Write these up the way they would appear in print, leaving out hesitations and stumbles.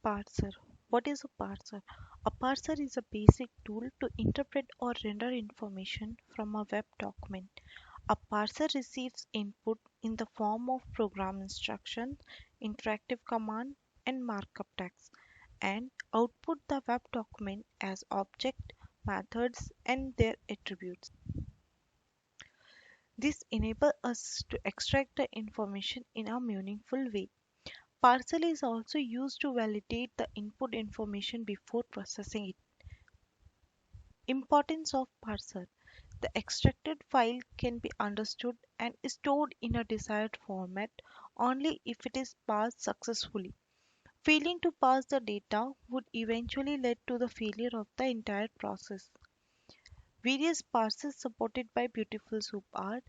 Parser. What is a parser? A parser is a basic tool to interpret or render information from a web document. A parser receives input in the form of program instructions, interactive command, and markup text, and output the web document as object, methods, and their attributes. This enables us to extract the information in a meaningful way. Parcel is also used to validate the input information before processing it. Importance of parser. The extracted file can be understood and stored in a desired format only if it is parsed successfully. Failing to parse the data would eventually lead to the failure of the entire process. Various parsers supported by Beautiful Soup are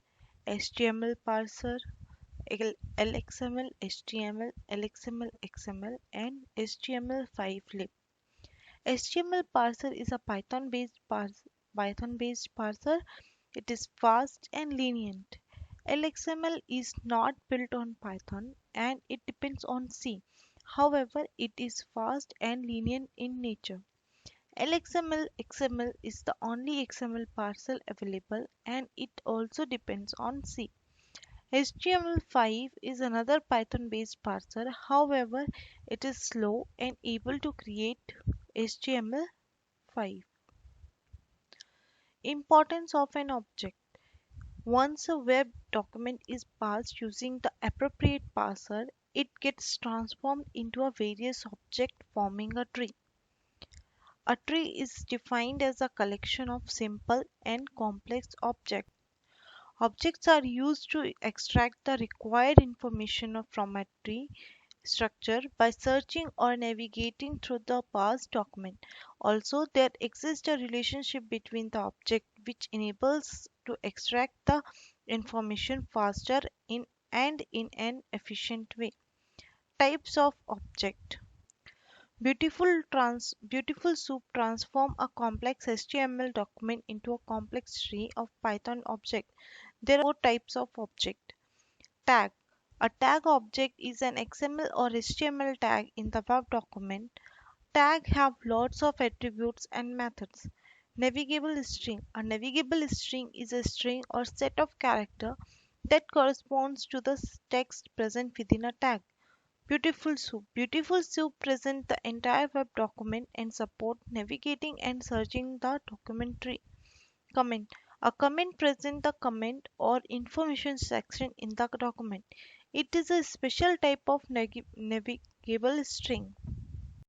HTML parser, LXML, HTML, LXML, XML, and HTML5 lib. HTML parser is a Python-based parser. It is fast and lenient. LXML is not built on Python and it depends on C. However, it is fast and lenient in nature. LXML XML is the only XML parser available and it also depends on C. HTML5 is another Python-based parser. However, it is slow and able to create HTML5. Importance of an object. Once a web document is parsed using the appropriate parser, it gets transformed into a various object forming a tree. A tree is defined as a collection of simple and complex objects. Objects are used to extract the required information from a tree structure by searching or navigating through the parsed document. Also, there exists a relationship between the object which enables to extract the information faster in an efficient way. Types of object. Beautiful Soup transform a complex HTML document into a complex tree of Python object. There are four types of object. Tag. A tag object is an XML or HTML tag in the web document. Tag have lots of attributes and methods. Navigable string. A navigable string is a string or set of character that corresponds to the text present within a tag. Beautiful Soup. Beautiful Soup present the entire web document and support navigating and searching the document tree. Comment. A comment presents the comment or information section in the document. It is a special type of navigable string.